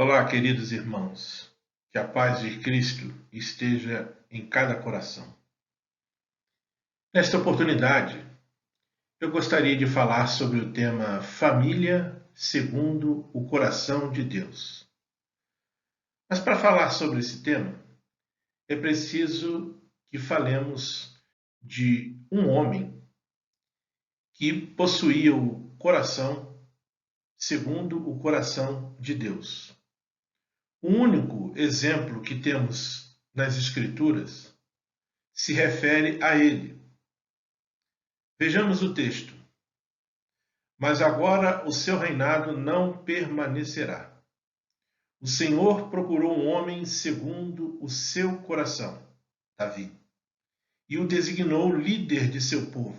Olá, queridos irmãos. Que a paz de Cristo esteja em cada coração. Nesta oportunidade, eu gostaria de falar sobre o tema Família segundo o coração de Deus. Mas para falar sobre esse tema, é preciso que falemos de um homem que possuía o coração segundo o coração de Deus. O único exemplo que temos nas Escrituras se refere a ele. Vejamos o texto. Mas agora o seu reinado não permanecerá. O Senhor procurou um homem segundo o seu coração, Davi, e o designou líder de seu povo,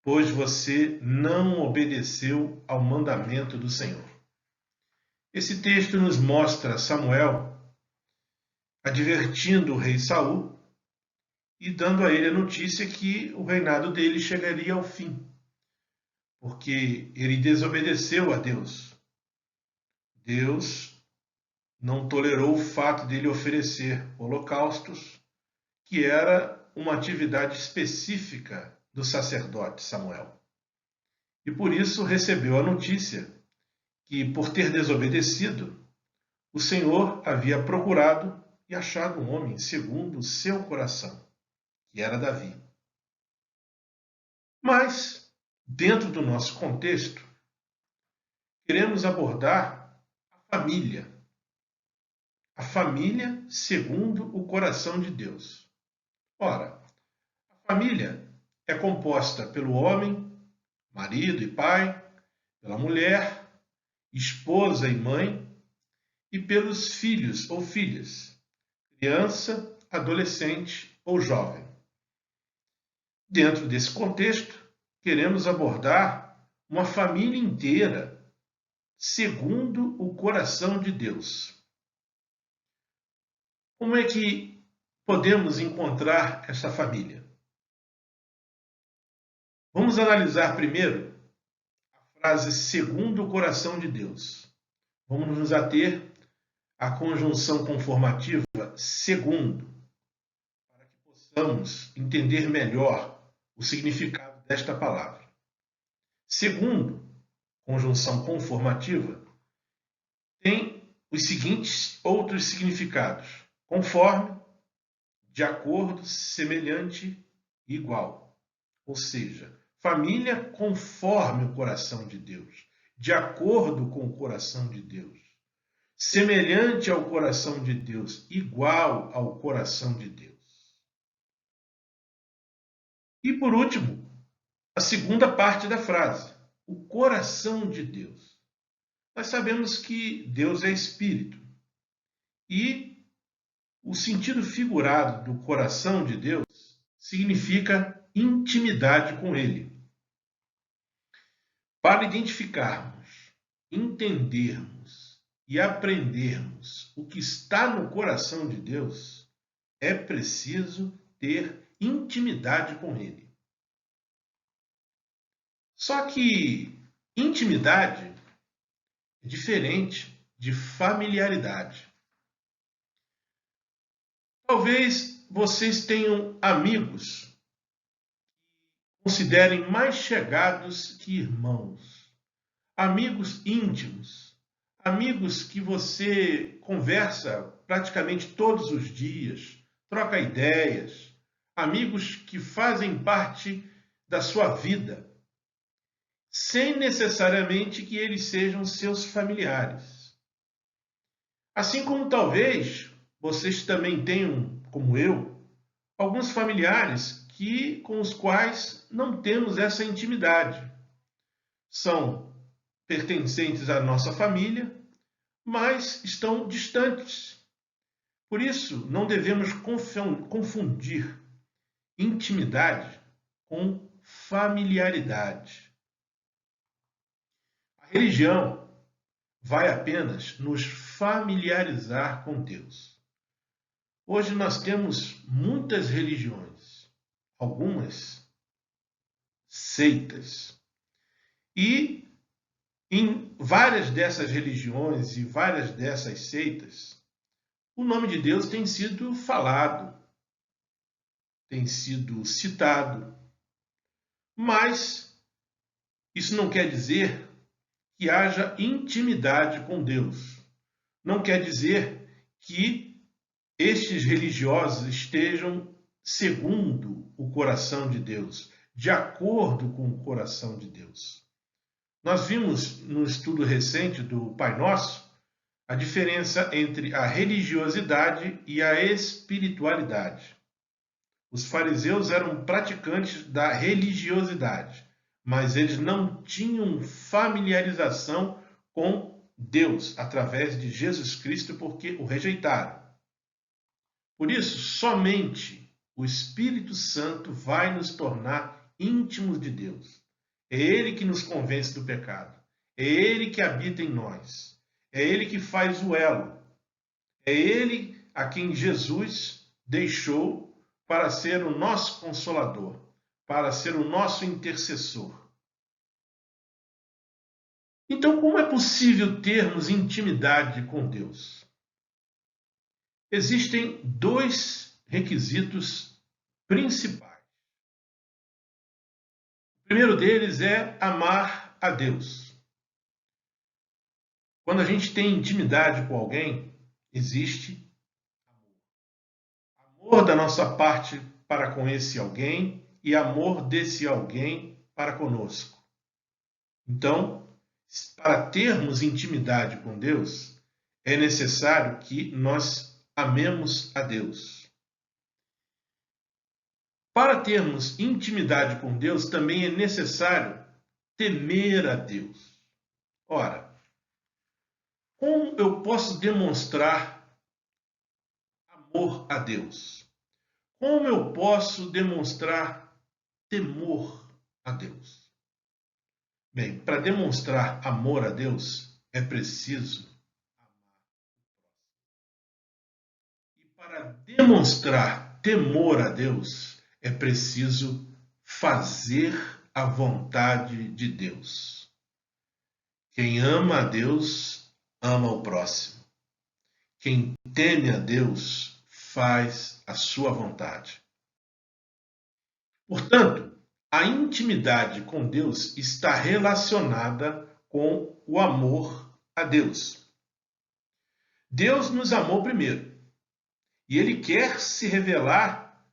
pois você não obedeceu ao mandamento do Senhor. Esse texto nos mostra Samuel advertindo o rei Saul e dando a ele a notícia que o reinado dele chegaria ao fim, porque ele desobedeceu a Deus. Deus não tolerou o fato dele oferecer holocaustos, que era uma atividade específica do sacerdote Samuel. E por isso recebeu a notícia que, por ter desobedecido, o Senhor havia procurado e achado um homem segundo o seu coração, que era Davi. Mas, dentro do nosso contexto, queremos abordar a família. A família segundo o coração de Deus. Ora, a família é composta pelo homem, marido e pai, pela mulher, esposa e mãe, e pelos filhos ou filhas, criança, adolescente ou jovem. Dentro desse contexto, queremos abordar uma família inteira segundo o coração de Deus. Como é que podemos encontrar essa família? Vamos analisar primeiro a frase segundo o coração de Deus. Vamos nos ater à conjunção conformativa segundo, para que possamos entender melhor o significado desta palavra. Segundo, conjunção conformativa, tem os seguintes outros significados: conforme, de acordo, semelhante e igual. Ou seja, família conforme o coração de Deus, de acordo com o coração de Deus, semelhante ao coração de Deus, igual ao coração de Deus. E por último, a segunda parte da frase, o coração de Deus. Nós sabemos que Deus é espírito e o sentido figurado do coração de Deus significa intimidade com Ele. Para identificarmos, entendermos e aprendermos o que está no coração de Deus, é preciso ter intimidade com Ele. Só que intimidade é diferente de familiaridade. Talvez vocês tenham amigos que considerem mais chegados que irmãos, amigos íntimos, amigos que você conversa praticamente todos os dias, troca ideias, amigos que fazem parte da sua vida, sem necessariamente que eles sejam seus familiares. Assim como talvez vocês também tenham, como eu, alguns familiares com os quais não temos essa intimidade. São pertencentes à nossa família, mas estão distantes. Por isso, não devemos confundir intimidade com familiaridade. A religião vai apenas nos familiarizar com Deus. Hoje nós temos muitas religiões, algumas seitas, e Em várias dessas religiões e várias dessas seitas, o nome de Deus tem sido falado, tem sido citado, mas isso não quer dizer que haja intimidade com Deus. Não quer dizer que estes religiosos estejam segundo o coração de Deus, de acordo com o coração de Deus. Nós vimos no estudo recente do Pai Nosso a diferença entre a religiosidade e a espiritualidade. Os fariseus eram praticantes da religiosidade, mas eles não tinham familiarização com Deus através de Jesus Cristo porque o rejeitaram. Por isso, somente o Espírito Santo vai nos tornar íntimos de Deus. É Ele que nos convence do pecado. É Ele que habita em nós. É Ele que faz o elo. É Ele a quem Jesus deixou para ser o nosso consolador, para ser o nosso intercessor. Então, como é possível termos intimidade com Deus? Existem dois requisitos principais. O primeiro deles é amar a Deus. Quando a gente tem intimidade com alguém, existe amor da nossa parte para com esse alguém e amor desse alguém para conosco. Então, para termos intimidade com Deus, é necessário que nós amemos a Deus. Para termos intimidade com Deus, também é necessário temer a Deus. Ora, como eu posso demonstrar amor a Deus? Como eu posso demonstrar temor a Deus? Bem, para demonstrar amor a Deus, é preciso amar. E para demonstrar temor a Deus, é preciso fazer a vontade de Deus. Quem ama a Deus, ama o próximo. Quem teme a Deus, faz a sua vontade. Portanto, a intimidade com Deus está relacionada com o amor a Deus. Deus nos amou primeiro e Ele quer se revelar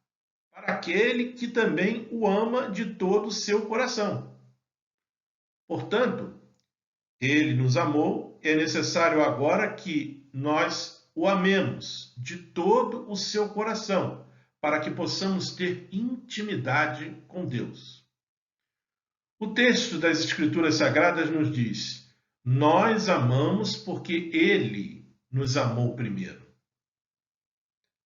para aquele que também o ama de todo o seu coração. Portanto, Ele nos amou, é necessário agora que nós o amemos de todo o seu coração, para que possamos ter intimidade com Deus. O texto das Escrituras Sagradas nos diz: nós amamos porque Ele nos amou primeiro.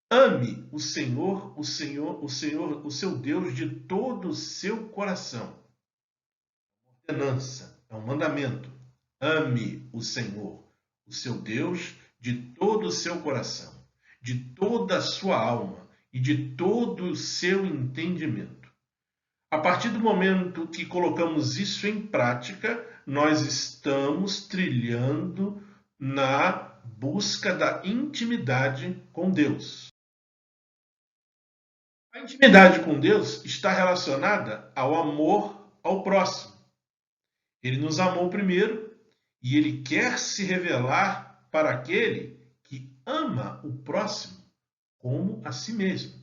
Ame o Senhor, o seu Deus de todo o seu coração. É uma ordenança, é um mandamento. Ame o Senhor, o seu Deus, de todo o seu coração, de toda a sua alma e de todo o seu entendimento. A partir do momento que colocamos isso em prática, nós estamos trilhando na busca da intimidade com Deus. A intimidade com Deus está relacionada ao amor ao próximo. Ele nos amou primeiro e Ele quer se revelar para aquele que ama o próximo como a si mesmo.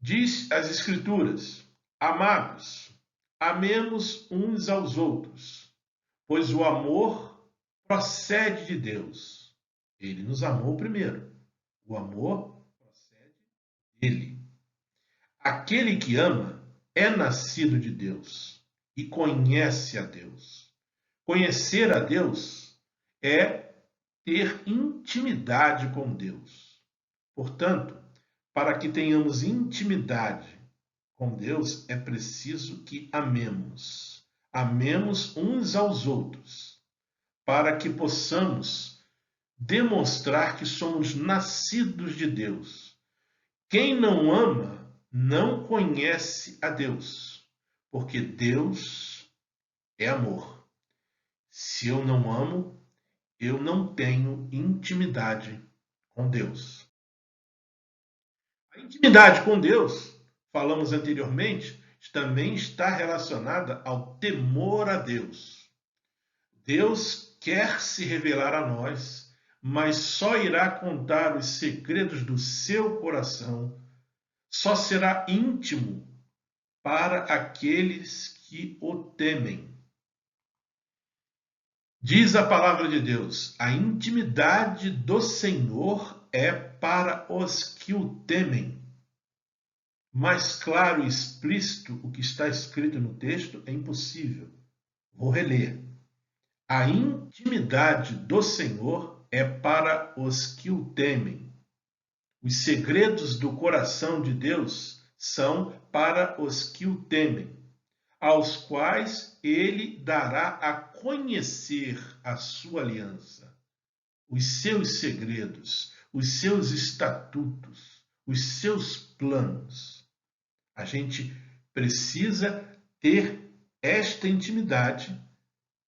Diz as Escrituras: amados, amemos uns aos outros, pois o amor procede de Deus. Ele nos amou primeiro. O amor procede dele. Aquele que ama é nascido de Deus e conhece a Deus. Conhecer a Deus é ter intimidade com Deus. Portanto, para que tenhamos intimidade com Deus, é preciso que amemos. Amemos uns aos outros, para que possamos demonstrar que somos nascidos de Deus. Quem não ama não conhece a Deus, porque Deus é amor. Se eu não amo, eu não tenho intimidade com Deus. A intimidade com Deus, falamos anteriormente, também está relacionada ao temor a Deus. Deus quer se revelar a nós, mas só irá contar os segredos do seu coração, só será íntimo para aqueles que o temem. Diz a palavra de Deus: a intimidade do Senhor é para os que o temem. Mais claro e explícito o que está escrito no texto é impossível. Vou reler. A intimidade do Senhor é para os que o temem. Os segredos do coração de Deus são para os que o temem, aos quais ele dará a conhecer a sua aliança, os seus segredos, os seus estatutos, os seus planos. A gente precisa ter esta intimidade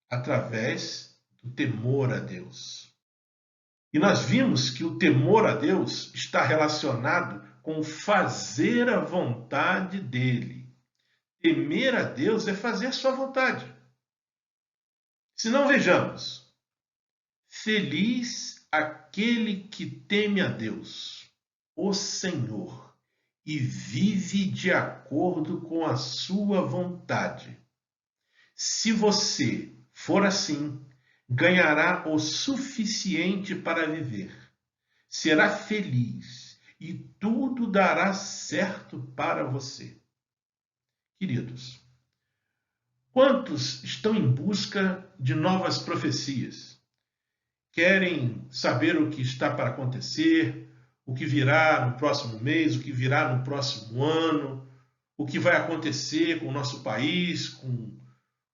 através do temor a Deus. E nós vimos que o temor a Deus está relacionado com fazer a vontade dele. Temer a Deus é fazer a sua vontade. Se não, vejamos. Feliz aquele que teme a Deus, o Senhor, e vive de acordo com a sua vontade. Se você for assim, ganhará o suficiente para viver. Será feliz e tudo dará certo para você. Queridos, quantos estão em busca de novas profecias? Querem saber o que está para acontecer, o que virá no próximo mês, o que virá no próximo ano, o que vai acontecer com o nosso país,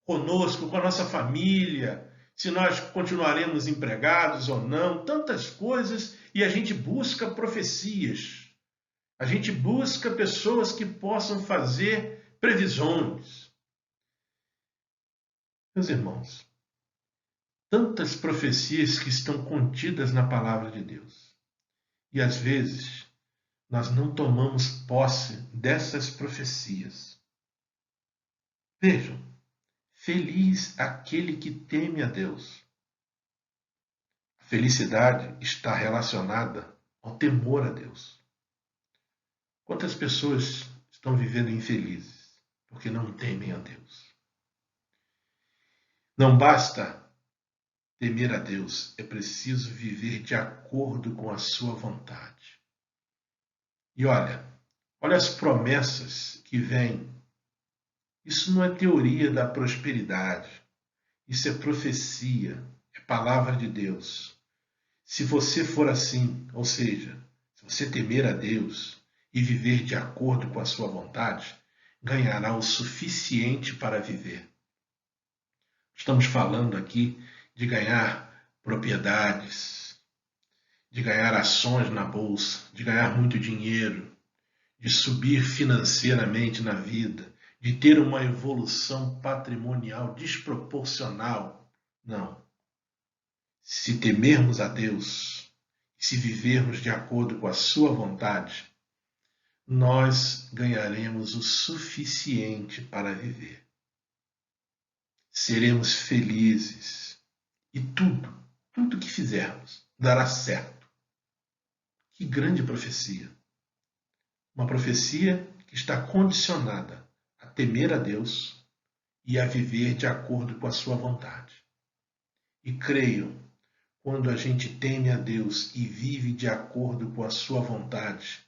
conosco, com a nossa família, se nós continuaremos empregados ou não, tantas coisas, e a gente busca profecias. A gente busca pessoas que possam fazer previsões. Meus irmãos, tantas profecias que estão contidas na palavra de Deus. E às vezes nós não tomamos posse dessas profecias. Vejam, feliz aquele que teme a Deus. A felicidade está relacionada ao temor a Deus. Quantas pessoas estão vivendo infelizes porque não temem a Deus? Não basta temer a Deus, é preciso viver de acordo com a sua vontade. E olha as promessas que vêm. Isso não é teoria da prosperidade. Isso é profecia, é palavra de Deus. Se você for assim, ou seja, se você temer a Deus e viver de acordo com a sua vontade, ganhará o suficiente para viver. Estamos falando aqui de ganhar propriedades, de ganhar ações na bolsa, de ganhar muito dinheiro, de subir financeiramente na vida, de ter uma evolução patrimonial desproporcional. Não. Se temermos a Deus, se vivermos de acordo com a sua vontade, nós ganharemos o suficiente para viver. Seremos felizes e tudo que fizermos dará certo. Que grande profecia! Uma profecia que está condicionada a temer a Deus e a viver de acordo com a sua vontade. E creio, quando a gente teme a Deus e vive de acordo com a sua vontade,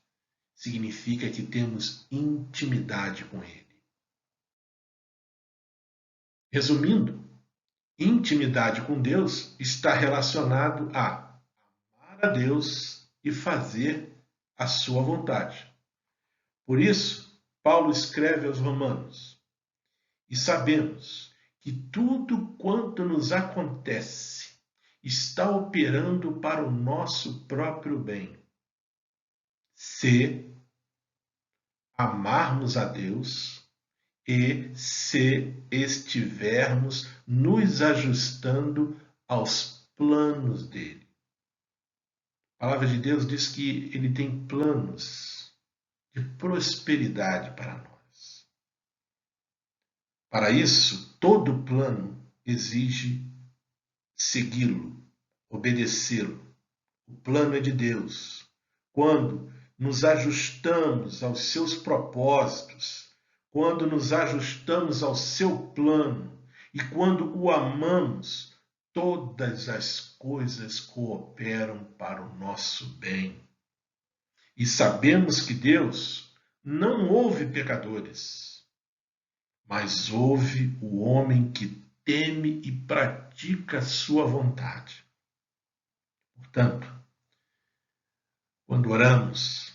significa que temos intimidade com Ele. Resumindo, intimidade com Deus está relacionado a amar a Deus e fazer a sua vontade. Por isso, Paulo escreve aos Romanos: e sabemos que tudo quanto nos acontece está operando para o nosso próprio bem, se amarmos a Deus e se estivermos nos ajustando aos planos dele. A palavra de Deus diz que ele tem planos de prosperidade para nós. Para isso, todo plano exige segui-lo, obedecê-lo. O plano é de Deus. Quando nos ajustamos aos seus propósitos, quando nos ajustamos ao seu plano e quando o amamos, todas as coisas cooperam para o nosso bem. E sabemos que Deus não ouve pecadores, mas ouve o homem que teme e pratica a sua vontade. Portanto, quando oramos,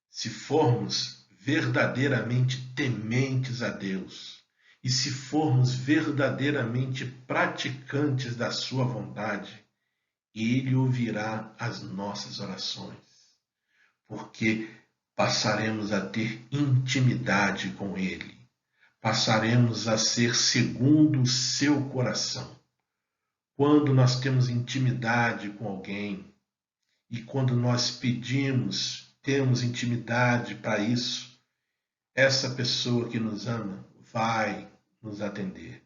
se formos verdadeiramente tementes a Deus e se formos verdadeiramente praticantes da sua vontade, Ele ouvirá as nossas orações, porque passaremos a ter intimidade com Ele, passaremos a ser segundo o seu coração. Quando nós temos intimidade com alguém e quando nós pedimos, temos intimidade para isso, essa pessoa que nos ama vai nos atender.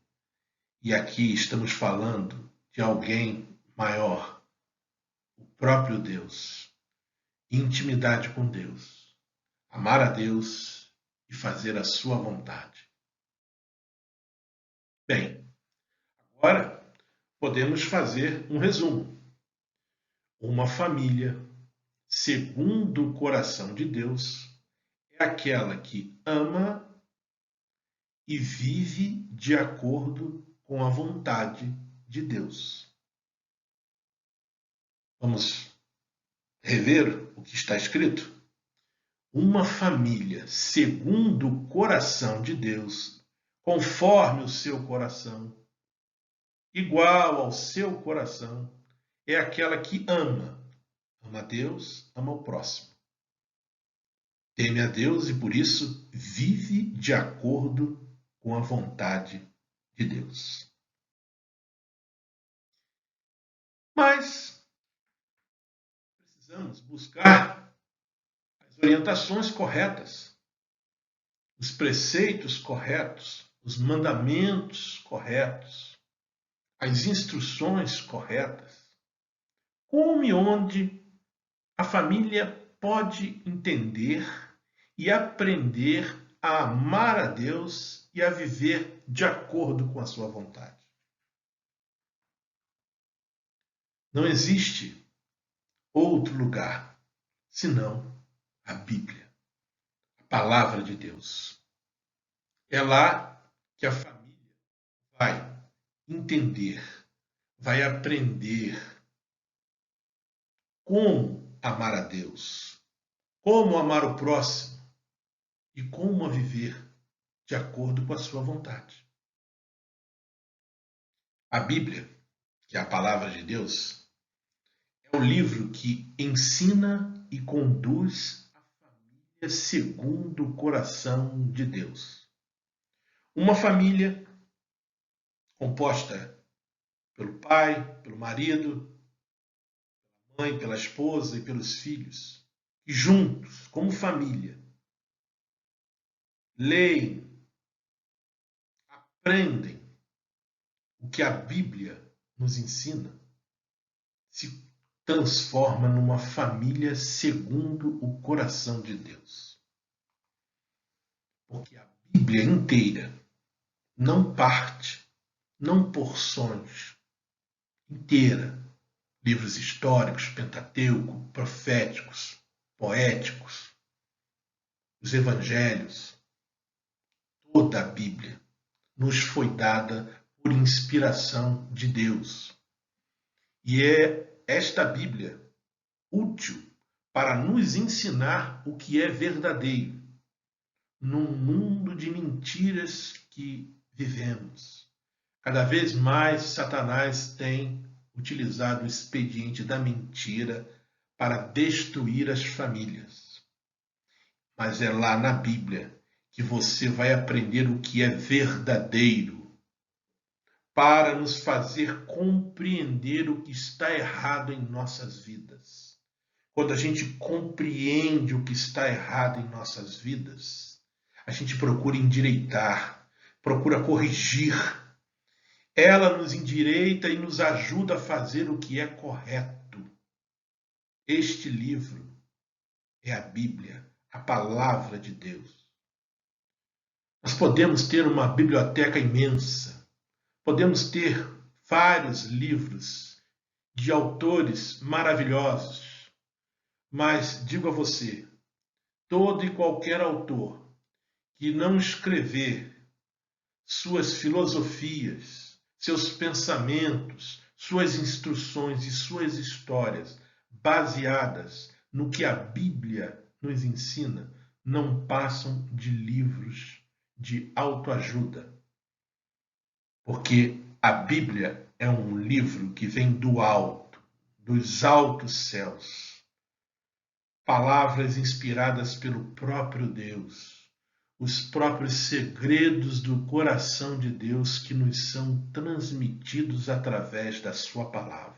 E aqui estamos falando de alguém maior, o próprio Deus. Intimidade com Deus, amar a Deus e fazer a sua vontade. Bem, agora podemos fazer um resumo. Uma família, segundo o coração de Deus, é aquela que ama e vive de acordo com a vontade de Deus. Vamos rever o que está escrito? Uma família, segundo o coração de Deus, conforme o seu coração, igual ao seu coração, é aquela que ama. Ama a Deus, ama o próximo. Teme a Deus e, por isso, vive de acordo com a vontade de Deus. Mas precisamos buscar as orientações corretas, os preceitos corretos, os mandamentos corretos, as instruções corretas. Como e onde a família pode entender e aprender a amar a Deus e a viver de acordo com a sua vontade. Não existe outro lugar senão a Bíblia, a palavra de Deus. É lá que a família vai entender, vai aprender como amar a Deus, como amar o próximo e como viver de acordo com a sua vontade. A Bíblia, que é a palavra de Deus, é o livro que ensina e conduz a família segundo o coração de Deus. Uma família composta pelo pai, pelo marido, pela mãe, pela esposa e pelos filhos, que juntos, como família, leem, aprendem o que a Bíblia nos ensina, se transforma numa família segundo o coração de Deus. Porque a Bíblia inteira não parte, não porções, inteira. Livros históricos, Pentateuco, proféticos, poéticos, os evangelhos, toda a Bíblia nos foi dada por inspiração de Deus. E é esta Bíblia útil para nos ensinar o que é verdadeiro num mundo de mentiras que vivemos. Cada vez mais Satanás tem utilizado o expediente da mentira para destruir as famílias. Mas é lá na Bíblia que você vai aprender o que é verdadeiro, para nos fazer compreender o que está errado em nossas vidas. Quando a gente compreende o que está errado em nossas vidas, a gente procura endireitar, procura corrigir. Ela nos endireita e nos ajuda a fazer o que é correto. Este livro é a Bíblia, a palavra de Deus. Nós podemos ter uma biblioteca imensa, podemos ter vários livros de autores maravilhosos, mas digo a você, todo e qualquer autor que não escrever suas filosofias, seus pensamentos, suas instruções e suas histórias baseadas no que a Bíblia nos ensina, não passam de livros de autoajuda. Porque a Bíblia é um livro que vem do alto, dos altos céus. Palavras inspiradas pelo próprio Deus, os próprios segredos do coração de Deus que nos são transmitidos através da sua palavra.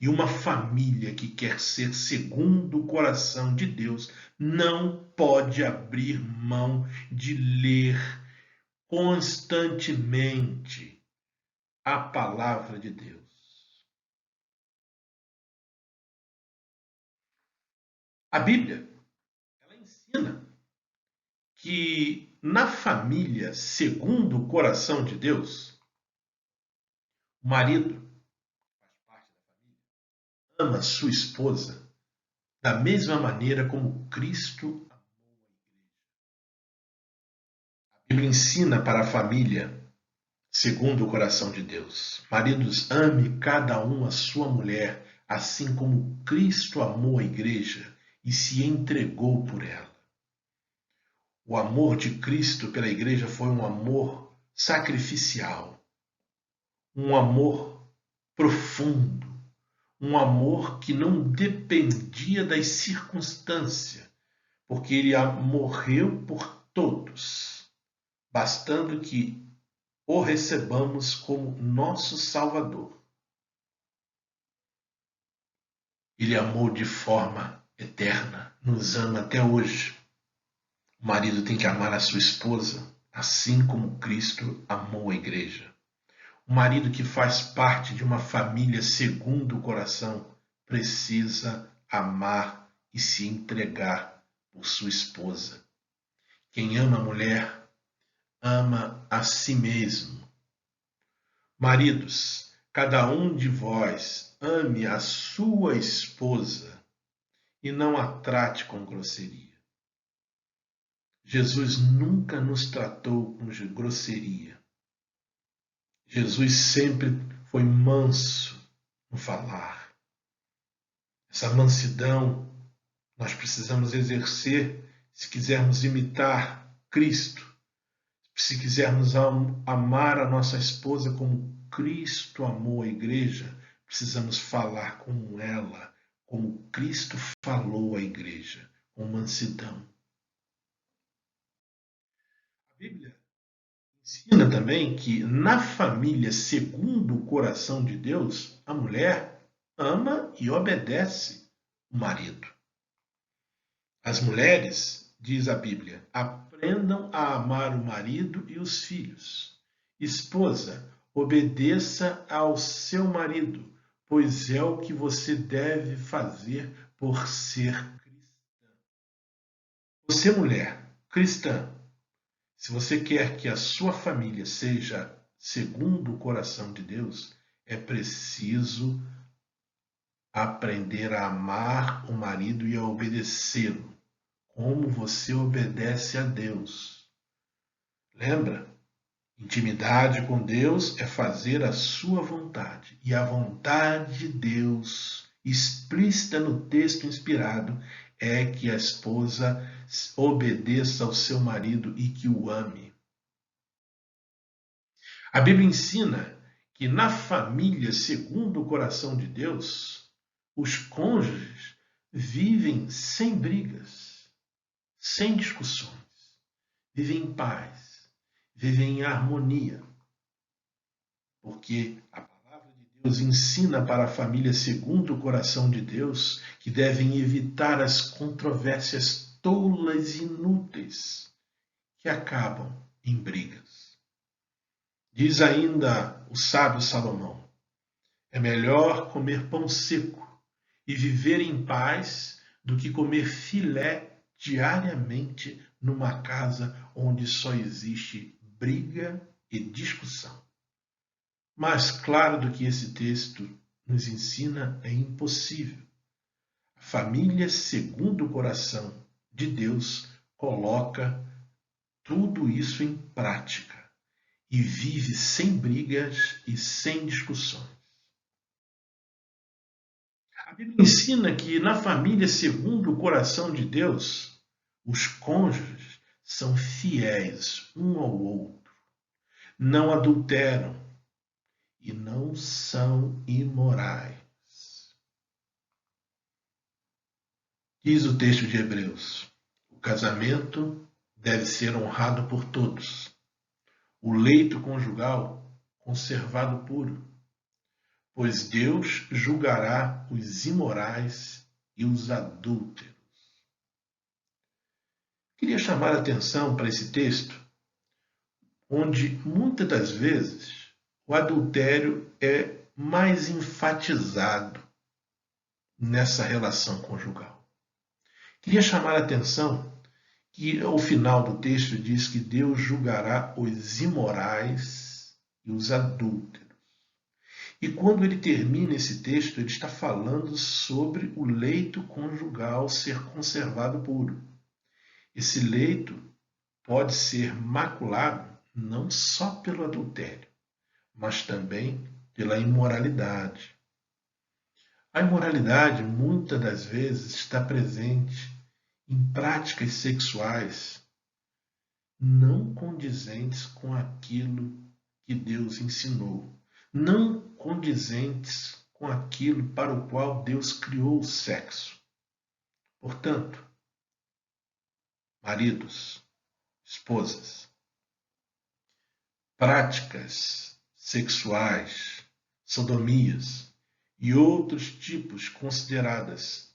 E uma família que quer ser segundo o coração de Deus não pode abrir mão de ler constantemente a palavra de Deus. A Bíblia, ela ensina que na família, segundo o coração de Deus, o marido, que faz parte da família, ama sua esposa da mesma maneira como Cristo amou a igreja. A Bíblia ensina para a família, segundo o coração de Deus. Maridos, ame cada um a sua mulher, assim como Cristo amou a igreja e se entregou por ela. O amor de Cristo pela igreja foi um amor sacrificial, um amor profundo, um amor que não dependia das circunstâncias, porque ele morreu por todos, bastando que o recebamos como nosso Salvador. Ele amou de forma eterna, nos ama até hoje. O marido tem que amar a sua esposa, assim como Cristo amou a igreja. O marido que faz parte de uma família segundo o coração precisa amar e se entregar por sua esposa. Quem ama a mulher, ama a si mesmo. Maridos, cada um de vós ame a sua esposa e não a trate com grosseria. Jesus nunca nos tratou com grosseria. Jesus sempre foi manso no falar. Essa mansidão nós precisamos exercer se quisermos imitar Cristo, se quisermos amar a nossa esposa como Cristo amou a igreja, precisamos falar como ela, como Cristo falou à igreja, com mansidão. A Bíblia ensina também que na família, segundo o coração de Deus, a mulher ama e obedece o marido. As mulheres, diz a Bíblia, aprendam a amar o marido e os filhos. Esposa, obedeça ao seu marido, pois é o que você deve fazer por ser cristã. Você, mulher cristã, se você quer que a sua família seja segundo o coração de Deus, é preciso aprender a amar o marido e a obedecê-lo, como você obedece a Deus. Lembra? Intimidade com Deus é fazer a sua vontade. E a vontade de Deus, explícita no texto inspirado, é que a esposa obedeça ao seu marido e que o ame. A Bíblia ensina que na família, segundo o coração de Deus, os cônjuges vivem sem brigas, sem discussões, vivem em paz, vivem em harmonia, porque a palavra de Deus ensina para a família segundo o coração de Deus que devem evitar as controvérsias tolas e inúteis que acabam em brigas. Diz ainda o sábio Salomão: é melhor comer pão seco e viver em paz do que comer filé diariamente numa casa onde só existe briga e discussão. Mais claro do que esse texto nos ensina é impossível. A família, segundo o coração de Deus, coloca tudo isso em prática e vive sem brigas e sem discussões. A Bíblia ensina que na família, segundo o coração de Deus, os cônjuges são fiéis um ao outro, não adulteram e não são imorais. Diz o texto de Hebreus: o casamento deve ser honrado por todos, o leito conjugal conservado puro, pois Deus julgará os imorais e os adúlteros. Queria chamar a atenção para esse texto, onde muitas das vezes o adultério é mais enfatizado nessa relação conjugal. Queria chamar a atenção que o final do texto diz que Deus julgará os imorais e os adúlteros. E quando ele termina esse texto, ele está falando sobre o leito conjugal ser conservado puro. Esse leito pode ser maculado não só pelo adultério, mas também pela imoralidade. A imoralidade, muitas das vezes, está presente em práticas sexuais não condizentes com aquilo que Deus ensinou, não condizentes com aquilo para o qual Deus criou o sexo. Portanto, maridos, esposas, práticas sexuais, sodomias e outros tipos consideradas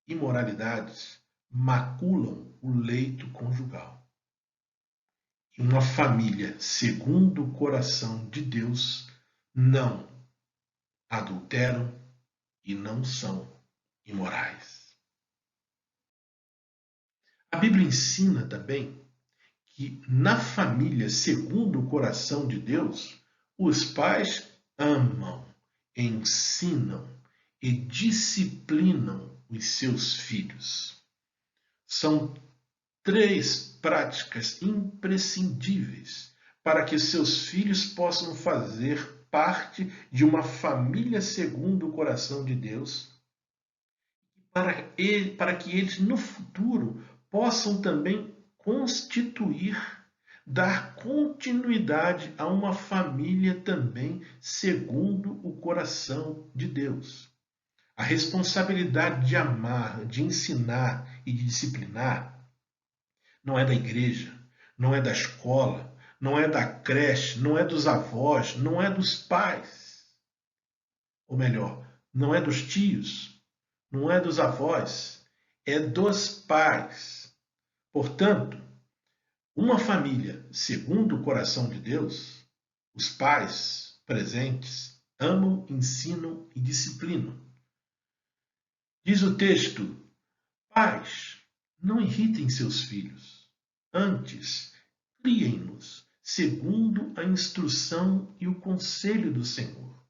imoralidades maculam o leito conjugal. E uma família segundo o coração de Deus não adulteram e não são imorais. A Bíblia ensina também que na família, segundo o coração de Deus, os pais amam, ensinam e disciplinam os seus filhos. São 3 práticas imprescindíveis para que seus filhos possam fazer parte de uma família segundo o coração de Deus, para que eles no futuro possam também constituir, dar continuidade a uma família também segundo o coração de Deus. A responsabilidade de amar, de ensinar e de disciplinar não é da igreja, não é da escola, não é da creche, não é dos avós, não é dos pais. Ou melhor, não é dos tios, não é dos avós, é dos pais. Portanto, uma família segundo o coração de Deus, os pais presentes amam, ensinam e disciplinam. Diz o texto: pais, não irritem seus filhos, antes criem-nos segundo a instrução e o conselho do Senhor.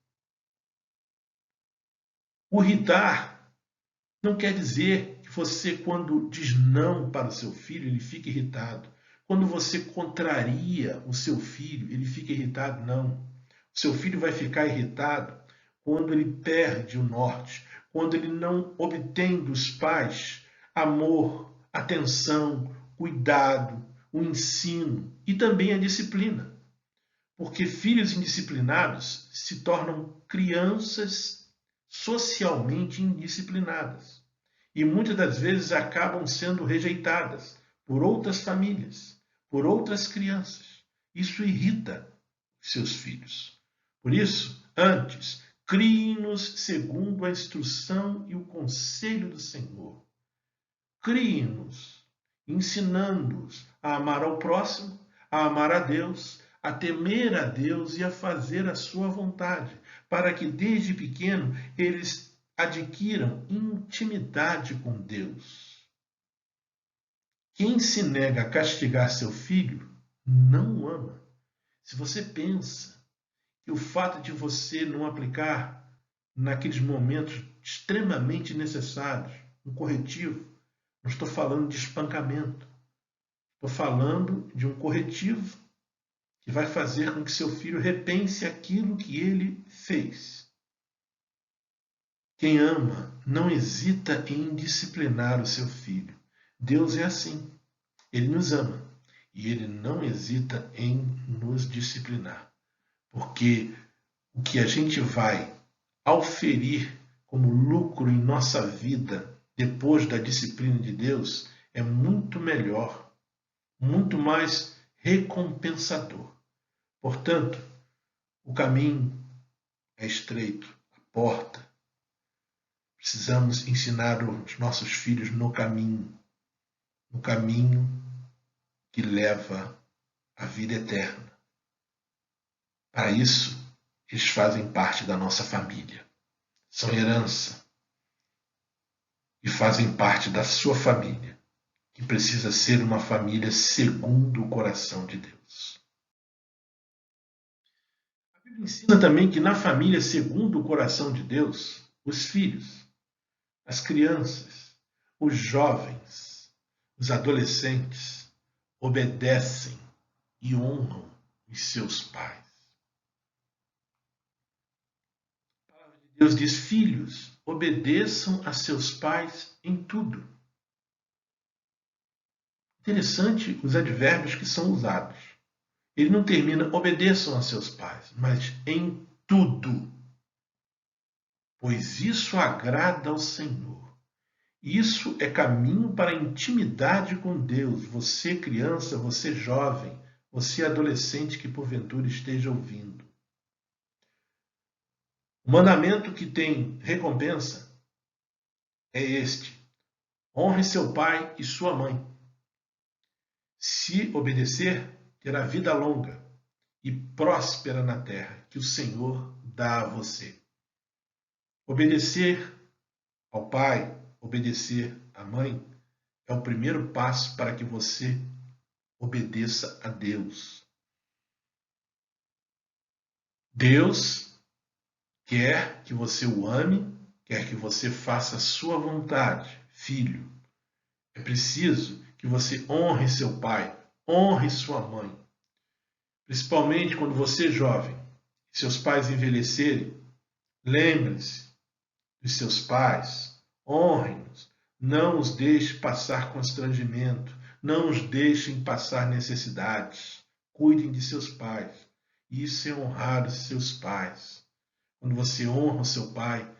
O irritar não quer dizer que você, quando diz não para o seu filho, ele fica irritado. Quando você contraria o seu filho, ele fica irritado. Não. O seu filho vai ficar irritado quando ele perde o norte, quando ele não obtém dos pais amor, atenção, cuidado, o ensino e também a disciplina. Porque filhos indisciplinados se tornam crianças socialmente indisciplinadas e muitas das vezes acabam sendo rejeitadas por outras famílias, por outras crianças. Isso irrita seus filhos. Por isso, antes, criem-nos segundo a instrução e o conselho do Senhor. Criem-nos, ensinando-os a amar ao próximo, a amar a Deus, a temer a Deus e a fazer a sua vontade, para que desde pequeno eles adquiram intimidade com Deus. Quem se nega a castigar seu filho não o ama. Se você pensa que o fato de você não aplicar naqueles momentos extremamente necessários um corretivo, não estou falando de espancamento, estou falando de um corretivo que vai fazer com que seu filho repense aquilo que ele fez. Quem ama não hesita em disciplinar o seu filho. Deus é assim. Ele nos ama e ele não hesita em nos disciplinar. Porque o que a gente vai auferir como lucro em nossa vida depois da disciplina de Deus é muito melhor, muito mais recompensador. Portanto, o caminho é estreito, a porta. Precisamos ensinar os nossos filhos no caminho que leva à vida eterna. Para isso, eles fazem parte da nossa família. São herança. E fazem parte da sua família, que precisa ser uma família segundo o coração de Deus. A Bíblia ensina também que na família segundo o coração de Deus, os filhos, as crianças, os jovens, os adolescentes obedecem e honram os seus pais. A palavra de Deus diz: filhos, obedeçam a seus pais em tudo. Interessante os advérbios que são usados. Ele não termina obedeçam a seus pais, mas em tudo. Pois isso agrada ao Senhor. Isso é caminho para a intimidade com Deus. Você criança, você jovem, você adolescente que porventura esteja ouvindo. O mandamento que tem recompensa é este: honre seu pai e sua mãe. Se obedecer, terá vida longa e próspera na terra que o Senhor dá a você. Obedecer ao pai, obedecer à mãe, é o primeiro passo para que você obedeça a Deus. Deus quer que você o ame, quer que você faça a sua vontade. Filho, é preciso que você honre seu pai, honre sua mãe. Principalmente quando você é jovem, seus pais envelhecerem, lembre-se dos seus pais, honre-nos, não os deixe passar constrangimento, não os deixem passar necessidades, cuidem de seus pais. Isso é honrar os seus pais. Quando você honra o seu pai,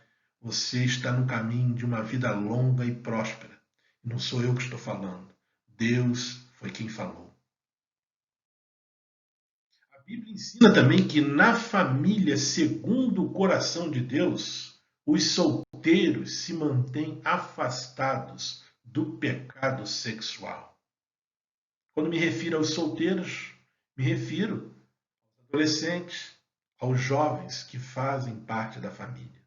você está no caminho de uma vida longa e próspera. Não sou eu que estou falando, Deus foi quem falou. A Bíblia ensina também que na família, segundo o coração de Deus, os solteiros se mantêm afastados do pecado sexual. Quando me refiro aos solteiros, me refiro aos adolescentes, aos jovens que fazem parte da família.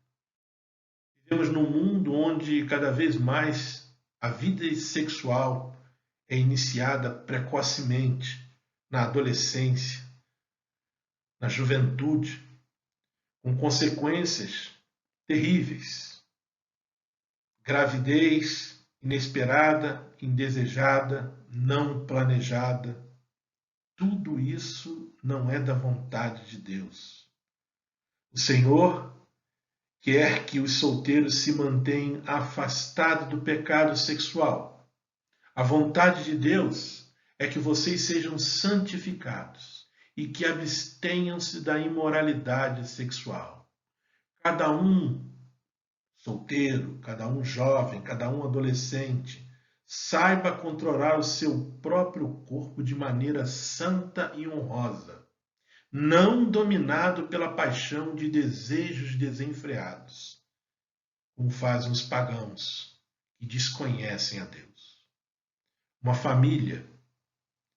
Vivemos num mundo onde cada vez mais a vida sexual é iniciada precocemente, na adolescência, na juventude, com consequências terríveis. Gravidez inesperada, indesejada, não planejada. Tudo isso não é da vontade de Deus. O Senhor quer que os solteiros se mantenham afastados do pecado sexual. A vontade de Deus é que vocês sejam santificados e que abstenham-se da imoralidade sexual. Cada um solteiro, cada um jovem, cada um adolescente, saiba controlar o seu próprio corpo de maneira santa e honrosa, não dominado pela paixão de desejos desenfreados, como fazem os pagãos que desconhecem a Deus. Uma família,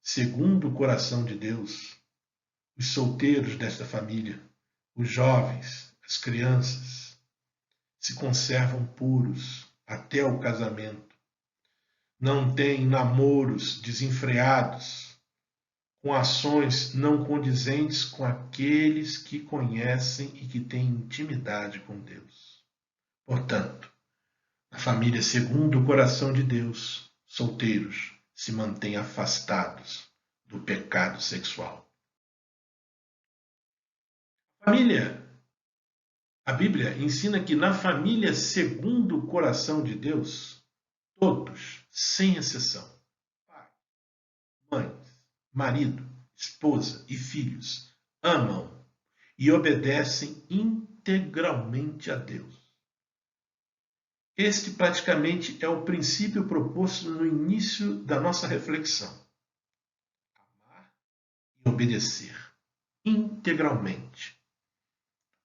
segundo o coração de Deus, os solteiros desta família, os jovens, as crianças, se conservam puros até o casamento. Não têm namoros desenfreados, com ações não condizentes com aqueles que conhecem e que têm intimidade com Deus. Portanto, a família segundo o coração de Deus, solteiros, se mantêm afastados do pecado sexual. A Bíblia ensina que na família segundo o coração de Deus, todos, sem exceção, pai, mãe, marido, esposa e filhos, amam e obedecem integralmente a Deus. Este praticamente é o princípio proposto no início da nossa reflexão. Amar e obedecer integralmente.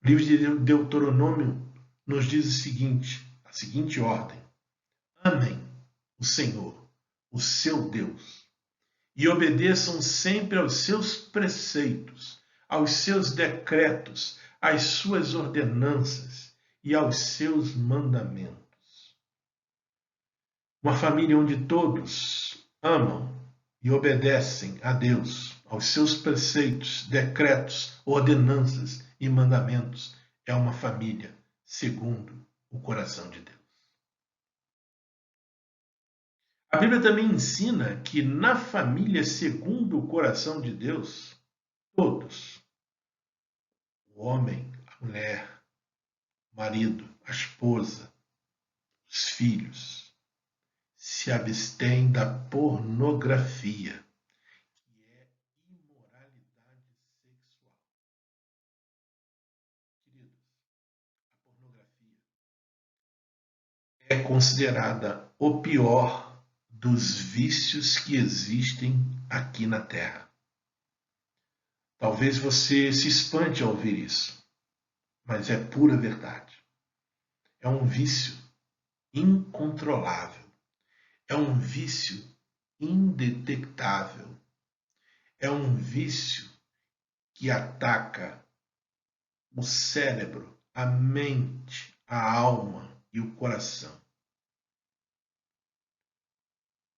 O livro de Deuteronômio nos diz a seguinte ordem: amem o Senhor, o seu Deus, e obedeçam sempre aos seus preceitos, aos seus decretos, às suas ordenanças e aos seus mandamentos. Uma família onde todos amam e obedecem a Deus, aos seus preceitos, decretos, ordenanças e mandamentos, é uma família segundo o coração de Deus. A Bíblia também ensina que na família segundo o coração de Deus, todos, o homem, a mulher, o marido, a esposa, os filhos, se abstêm da pornografia, que é imoralidade sexual. Queridos, a pornografia é considerada o pior dos vícios que existem aqui na Terra. Talvez você se espante ao ouvir isso, mas é pura verdade. É um vício incontrolável. É um vício indetectável. É um vício que ataca o cérebro, a mente, a alma e o coração.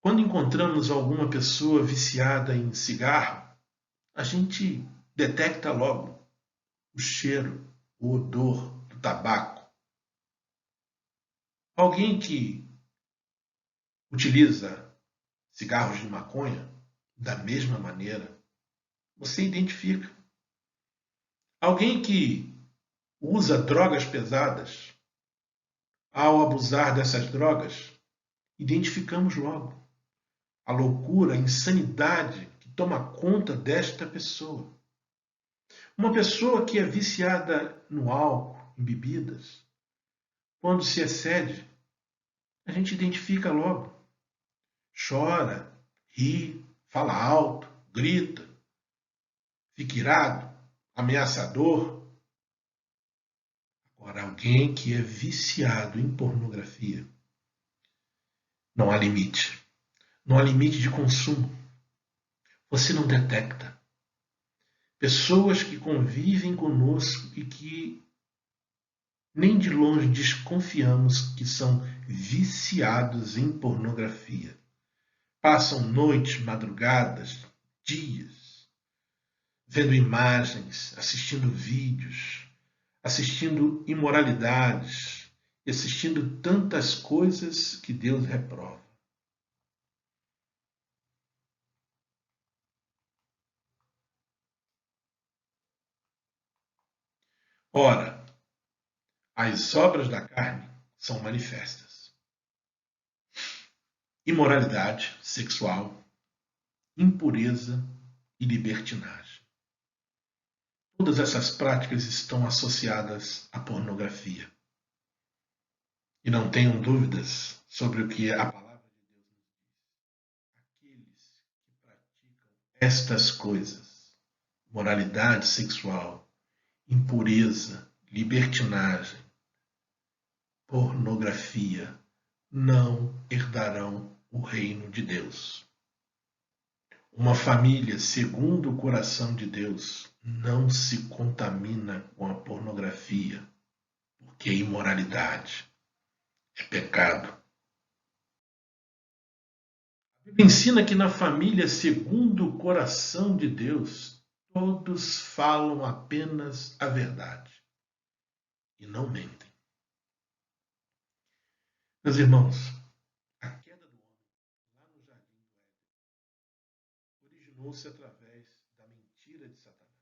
Quando encontramos alguma pessoa viciada em cigarro, a gente detecta logo o cheiro, o odor do tabaco. Alguém que utiliza cigarros de maconha, da mesma maneira, você identifica. Alguém que usa drogas pesadas, ao abusar dessas drogas, identificamos logo a loucura, a insanidade que toma conta desta pessoa. Uma pessoa que é viciada no álcool, em bebidas, quando se excede, a gente identifica logo. Chora, ri, fala alto, grita, fica irado, ameaçador. Agora, alguém que é viciado em pornografia, não há limite. Não há limite de consumo. Você não detecta. Pessoas que convivem conosco e que nem de longe desconfiamos que são viciados em pornografia. Passam noites, madrugadas, dias, vendo imagens, assistindo vídeos, assistindo imoralidades, assistindo tantas coisas que Deus reprova. Ora, as obras da carne são manifestas: imoralidade sexual, impureza e libertinagem. Todas essas práticas estão associadas à pornografia. E não tenham dúvidas sobre o que a palavra de Deus nos diz. estas coisas: moralidade sexual, impureza, libertinagem, pornografia, não herdarão o reino de Deus. Uma família segundo o coração de Deus não se contamina com a pornografia, porque é imoralidade, é pecado. A Bíblia ensina que na família segundo o coração de Deus, todos falam apenas a verdade e não mentem. Meus irmãos, a queda do homem lá no jardim do Éden originou-se através da mentira de Satanás.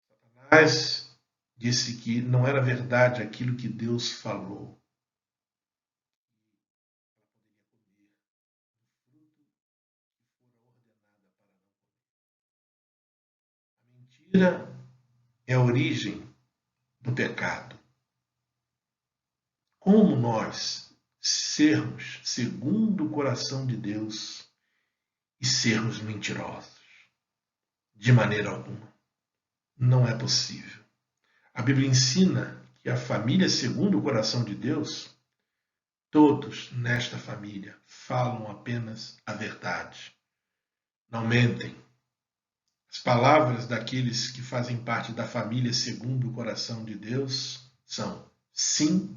Satanás disse que não era verdade aquilo que Deus falou. A mentira é a origem do pecado. Como nós sermos segundo o coração de Deus e sermos mentirosos? De maneira alguma. Não é possível. A Bíblia ensina que a família segundo o coração de Deus, todos nesta família falam apenas a verdade. Não mentem. As palavras daqueles que fazem parte da família segundo o coração de Deus são sim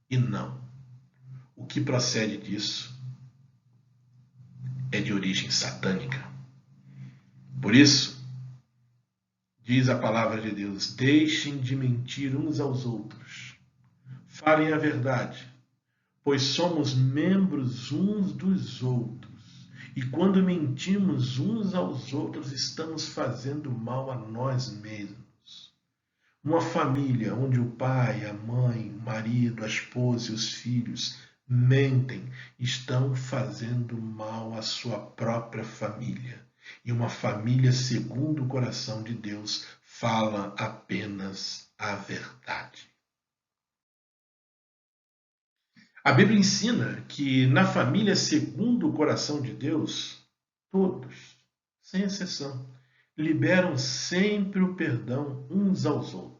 e não. O que procede disso é de origem satânica. Por isso, diz a palavra de Deus: deixem de mentir uns aos outros. Falem a verdade, pois somos membros uns dos outros. E quando mentimos uns aos outros, estamos fazendo mal a nós mesmos. Uma família onde o pai, a mãe, o marido, a esposa e os filhos mentem, estão fazendo mal à sua própria família. E uma família segundo o coração de Deus fala apenas a verdade. A Bíblia ensina que na família segundo o coração de Deus, todos, sem exceção, liberam sempre o perdão uns aos outros.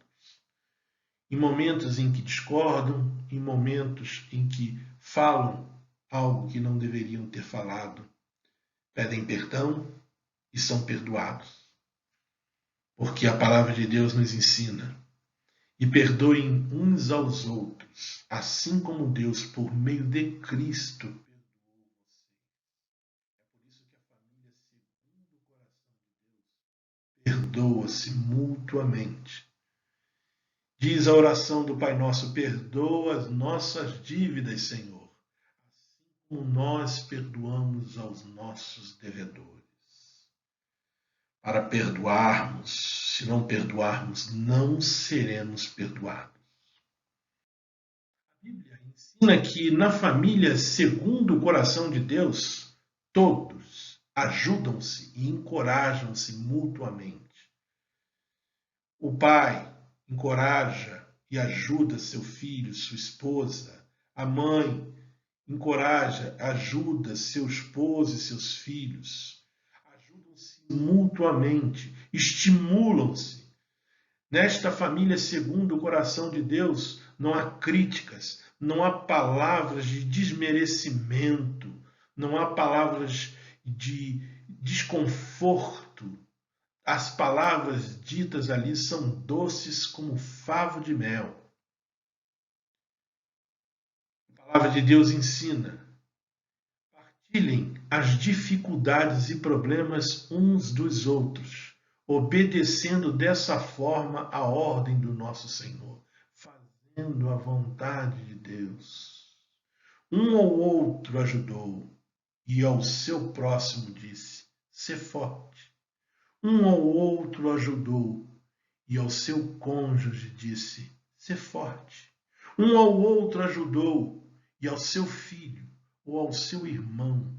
Em momentos em que discordam, em momentos em que falam algo que não deveriam ter falado, pedem perdão e são perdoados. Porque a palavra de Deus nos ensina: e perdoem uns aos outros, assim como Deus, por meio de Cristo, perdoou vocês. É por isso que a família segundo o coração de Deus perdoa-se mutuamente. Diz a oração do Pai Nosso: perdoa as nossas dívidas, Senhor, assim como nós perdoamos aos nossos devedores. Para perdoarmos, se não perdoarmos, não seremos perdoados. A Bíblia ensina que na família, segundo o coração de Deus, todos ajudam-se e encorajam-se mutuamente. O pai encoraja e ajuda seu filho, sua esposa. A mãe encoraja, ajuda seu esposo e seus filhos. Ajudam-se mutuamente, estimulam-se. Nesta família segundo o coração de Deus, não há críticas, não há palavras de desmerecimento, não há palavras de desconforto. As palavras ditas ali são doces como favo de mel. A palavra de Deus ensina: partilhem as dificuldades e problemas uns dos outros, obedecendo dessa forma a ordem do nosso Senhor, fazendo a vontade de Deus. Um ao outro ajudou, e ao seu próximo disse: sê forte. Um ao outro ajudou, e ao seu cônjuge disse: sê forte. Um ao outro ajudou, e ao seu filho, ou ao seu irmão,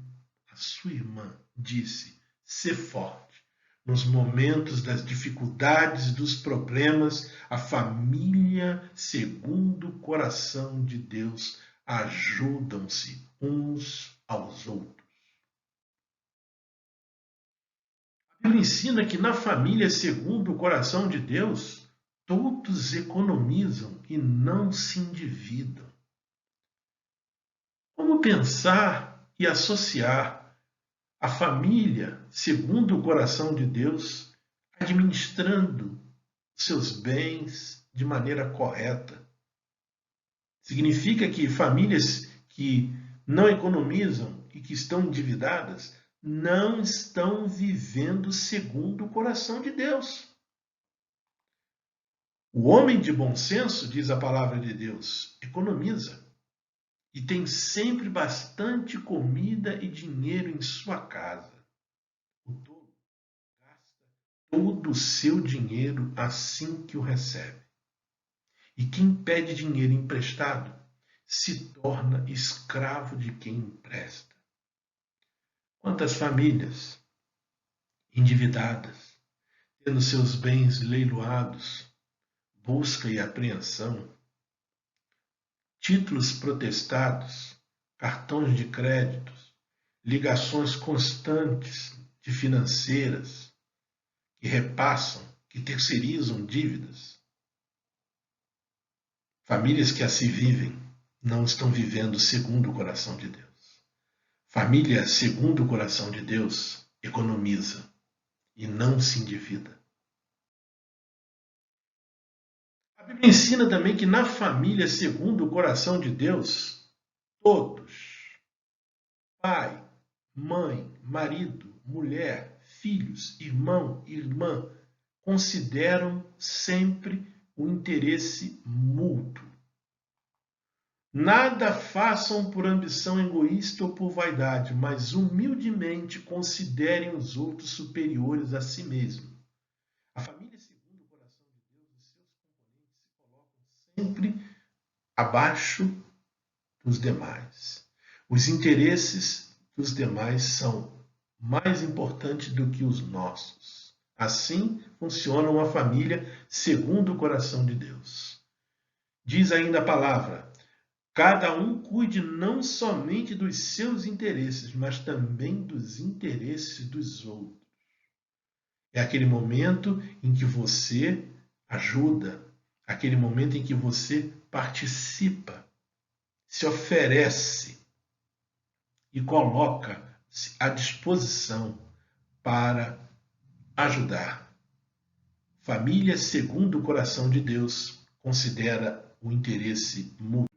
a sua irmã, disse: sê forte. Nos momentos das dificuldades, dos problemas, a família, segundo o coração de Deus, ajudam-se uns aos outros. Bíblia ensina que na família, segundo o coração de Deus, todos economizam e não se endividam. Como pensar e associar a família, segundo o coração de Deus, administrando seus bens de maneira correta? Significa que famílias que não economizam e que estão endividadas não estão vivendo segundo o coração de Deus. O homem de bom senso, diz a palavra de Deus, economiza e tem sempre bastante comida e dinheiro em sua casa. O tolo gasta todo o seu dinheiro assim que o recebe. E quem pede dinheiro emprestado se torna escravo de quem empresta. Quantas famílias endividadas, tendo seus bens leiloados, busca e apreensão, títulos protestados, cartões de créditos, ligações constantes de financeiras que repassam, que terceirizam dívidas. Famílias que assim vivem não estão vivendo segundo o coração de Deus. Família segundo o coração de Deus economiza e não se endivida. A Bíblia ensina também que na família segundo o coração de Deus, todos, pai, mãe, marido, mulher, filhos, irmão, irmã, consideram sempre o interesse mútuo. Nada façam por ambição egoísta ou por vaidade, mas humildemente considerem os outros superiores a si mesmo. A família segundo o coração de Deus, os seus componentes se colocam sempre abaixo dos demais. Os interesses dos demais são mais importantes do que os nossos. Assim funciona uma família segundo o coração de Deus. Diz ainda a palavra: cada um cuide não somente dos seus interesses, mas também dos interesses dos outros. É aquele momento em que você ajuda, aquele momento em que você participa, se oferece e coloca-se à disposição para ajudar. Família segundo o coração de Deus considera o interesse mútuo.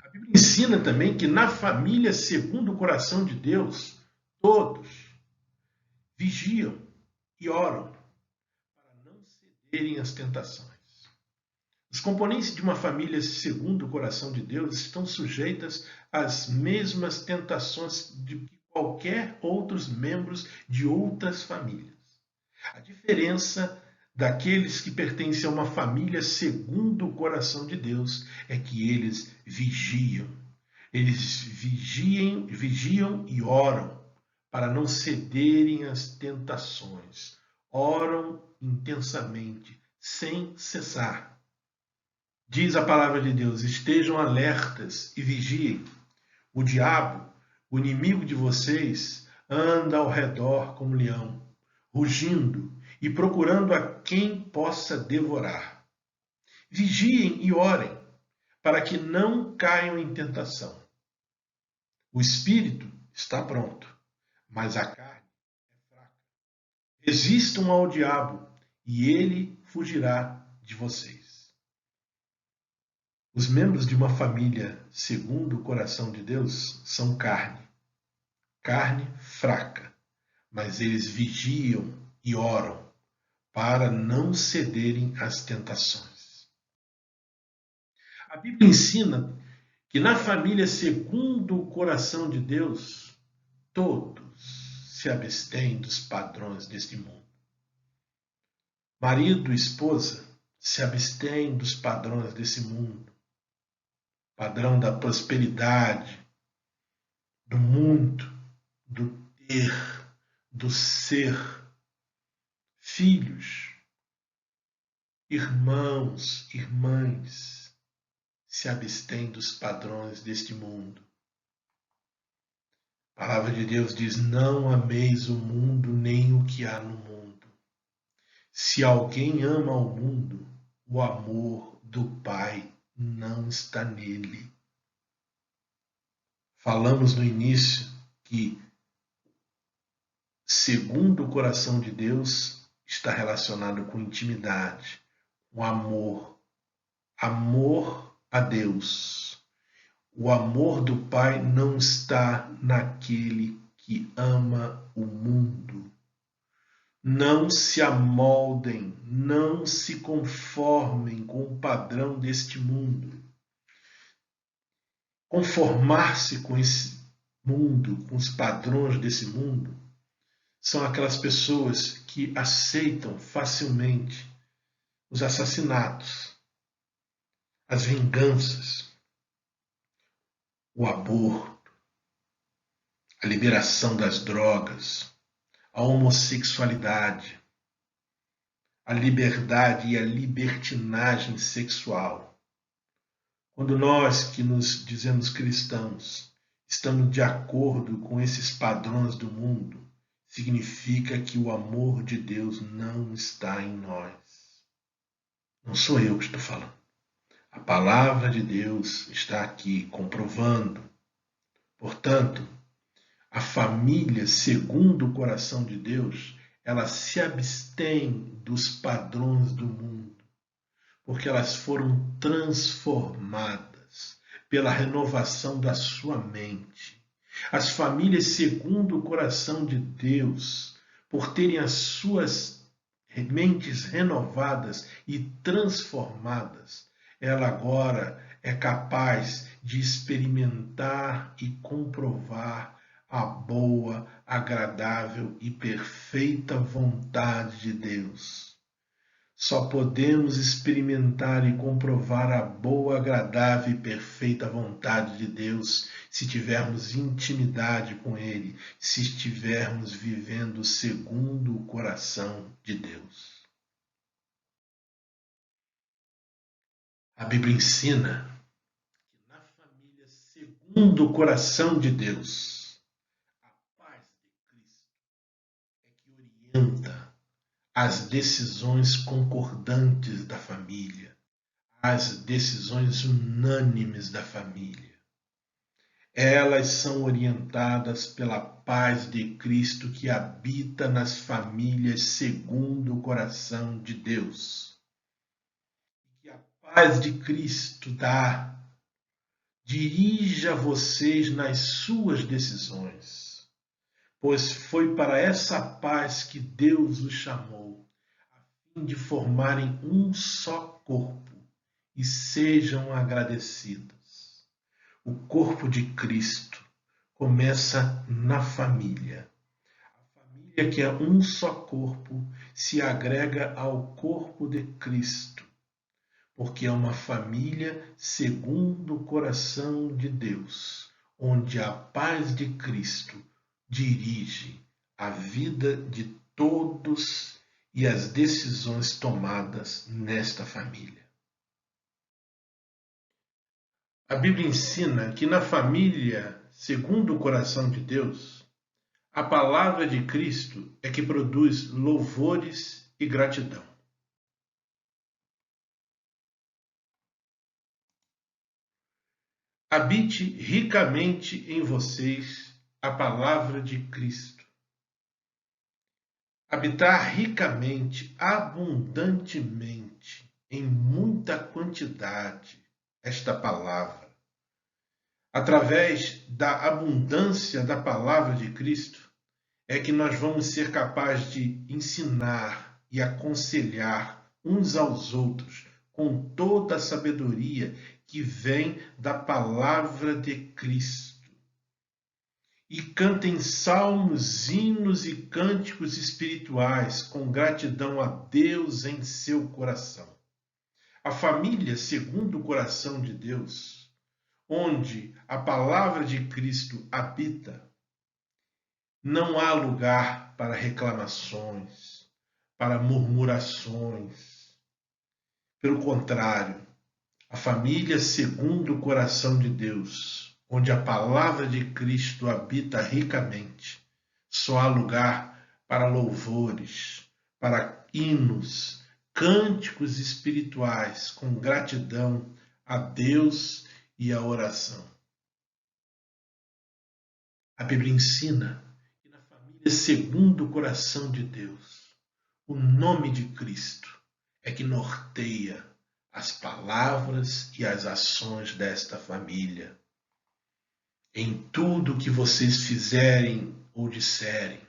A Bíblia ensina também que na família segundo o coração de Deus, todos vigiam e oram para não cederem às tentações. Os componentes de uma família segundo o coração de Deus estão sujeitas às mesmas tentações de que qualquer outros membros de outras famílias. A diferença daqueles que pertencem a uma família segundo o coração de Deus é que eles vigiam. Eles vigiam e oram para não cederem às tentações. Oram intensamente, sem cessar. Diz a palavra de Deus: estejam alertas e vigiem. O diabo, o inimigo de vocês, anda ao redor como leão, rugindo e procurando a quem possa devorar. Vigiem e orem, para que não caiam em tentação. O espírito está pronto, mas a carne é fraca. Resistam ao diabo, e ele fugirá de vocês. Os membros de uma família segundo o coração de Deus são carne fraca, mas eles vigiam e oram para não cederem às tentações. A Bíblia ensina que na família segundo o coração de Deus, todos se abstêm dos padrões deste mundo. Marido e esposa se abstêm dos padrões desse mundo. Padrão da prosperidade, do muito, do ter, do ser. Filhos, irmãos, irmãs, se abstêm dos padrões deste mundo. A palavra de Deus diz: não ameis o mundo nem o que há no mundo. Se alguém ama o mundo, o amor do Pai não está nele. Falamos no início que, segundo o coração de Deus, está relacionado com intimidade, com amor. Amor a Deus. O amor do Pai não está naquele que ama o mundo. Não se amoldem, não se conformem com o padrão deste mundo. Conformar-se com esse mundo, com os padrões desse mundo, são aquelas pessoas que aceitam facilmente os assassinatos, as vinganças, o aborto, a liberação das drogas, a homossexualidade, a liberdade e a libertinagem sexual. Quando nós, que nos dizemos cristãos, estamos de acordo com esses padrões do mundo, significa que o amor de Deus não está em nós. Não sou eu que estou falando. A palavra de Deus está aqui comprovando. Portanto, a família, segundo o coração de Deus, ela se abstém dos padrões do mundo, porque elas foram transformadas pela renovação da sua mente. As famílias, segundo o coração de Deus, por terem as suas mentes renovadas e transformadas, ela agora é capaz de experimentar e comprovar a boa, agradável e perfeita vontade de Deus. Só podemos experimentar e comprovar a boa, agradável e perfeita vontade de Deus se tivermos intimidade com Ele, se estivermos vivendo segundo o coração de Deus. A Bíblia ensina que na família segundo o coração de Deus, a paz de Cristo é que orienta as decisões concordantes da família, as decisões unânimes da família. Elas são orientadas pela paz de Cristo que habita nas famílias segundo o coração de Deus. Que a paz de Cristo dirija vocês nas suas decisões, pois foi para essa paz que Deus os chamou, a fim de formarem um só corpo e sejam agradecidos. O corpo de Cristo começa na família. A família, que é um só corpo, se agrega ao corpo de Cristo, porque é uma família segundo o coração de Deus, onde a paz de Cristo dirige a vida de todos e as decisões tomadas nesta família. A Bíblia ensina que na família, segundo o coração de Deus, a palavra de Cristo é que produz louvores e gratidão. Habite ricamente em vocês a palavra de Cristo. Habitar ricamente, abundantemente, em muita quantidade, esta palavra. Através da abundância da palavra de Cristo, é que nós vamos ser capazes de ensinar e aconselhar uns aos outros com toda a sabedoria que vem da palavra de Cristo. E cantem salmos, hinos e cânticos espirituais com gratidão a Deus em seu coração. A família, segundo o coração de Deus, onde a palavra de Cristo habita, não há lugar para reclamações, para murmurações. Pelo contrário, a família, segundo o coração de Deus, onde a palavra de Cristo habita ricamente, só há lugar para louvores, para hinos, cânticos espirituais com gratidão a Deus e a oração. A Bíblia ensina que na família segundo o coração de Deus, o nome de Cristo é que norteia as palavras e as ações desta família. Em tudo que vocês fizerem ou disserem,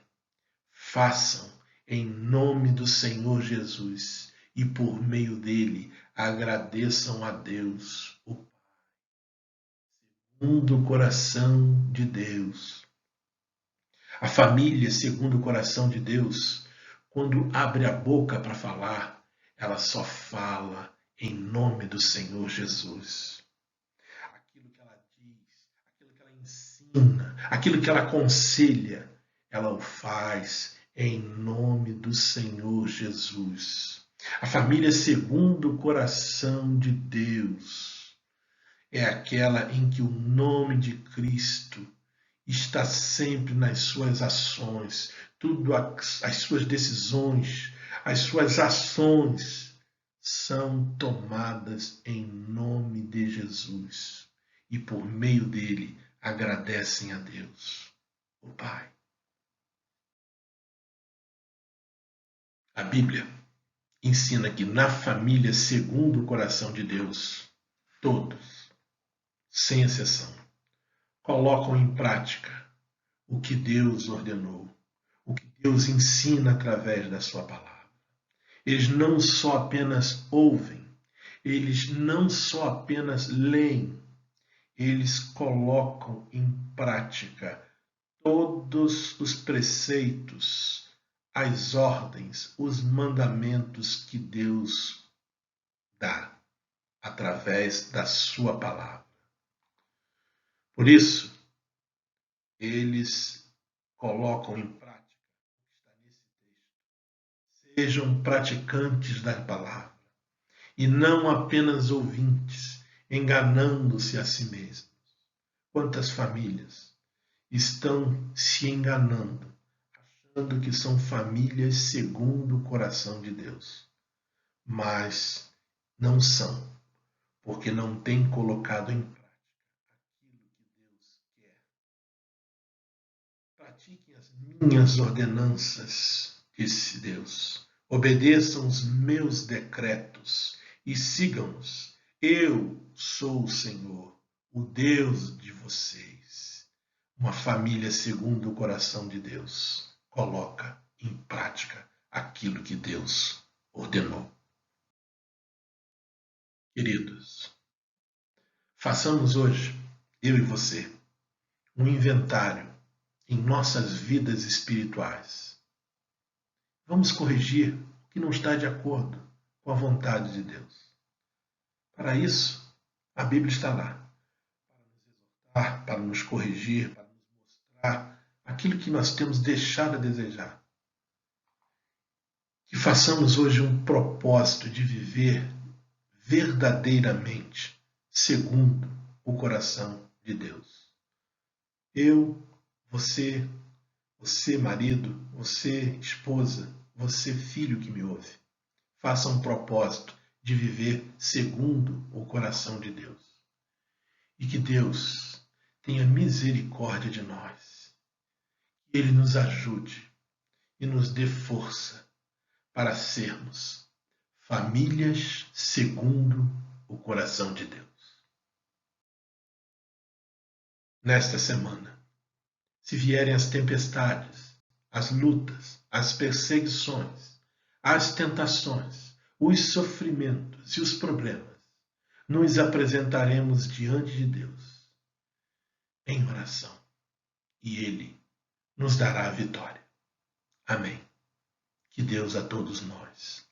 façam em nome do Senhor Jesus e por meio dele agradeçam a Deus, o Pai, segundo o coração de Deus. A família segundo o coração de Deus, quando abre a boca para falar, ela só fala em nome do Senhor Jesus. Aquilo que ela diz, aquilo que ela ensina, aquilo que ela aconselha, ela o faz em nome do Senhor Jesus. A família segundo o coração de Deus é aquela em que o nome de Cristo está sempre nas suas ações, tudo as suas decisões, as suas ações são tomadas em nome de Jesus e por meio dele agradecem a Deus, o Pai. A Bíblia ensina que na família segundo o coração de Deus, todos, sem exceção, colocam em prática o que Deus ordenou, o que Deus ensina através da sua palavra. Eles não só apenas ouvem, eles não só apenas leem, eles colocam em prática todos os preceitos, as ordens, os mandamentos que Deus dá através da sua palavra. Por isso, eles colocam em prática o que está nesse texto. Sejam praticantes da palavra e não apenas ouvintes, enganando-se a si mesmos. Quantas famílias estão se enganando, achando que são famílias segundo o coração de Deus, mas não são, porque não têm colocado em prática aquilo que Deus quer. Pratiquem as minhas ordenanças, disse Deus. Obedeçam os meus decretos e sigam-nos. Eu sou o Senhor, o Deus de vocês. Uma família segundo o coração de Deus coloca em prática aquilo que Deus ordenou. Queridos, façamos hoje, eu e você, um inventário em nossas vidas espirituais. Vamos corrigir o que não está de acordo com a vontade de Deus. Para isso, a Bíblia está lá, para nos exortar, para nos corrigir, para nos mostrar aquilo que nós temos deixado a desejar. Que façamos hoje um propósito de viver verdadeiramente segundo o coração de Deus. Eu, você marido, você esposa, você filho que me ouve, faça um propósito de viver segundo o coração de Deus. E que Deus tenha misericórdia de nós. Que Ele nos ajude e nos dê força para sermos famílias segundo o coração de Deus. Nesta semana, se vierem as tempestades, as lutas, as perseguições, as tentações, os sofrimentos e os problemas, nos apresentaremos diante de Deus em oração e Ele nos dará a vitória. Amém. Que Deus a todos nós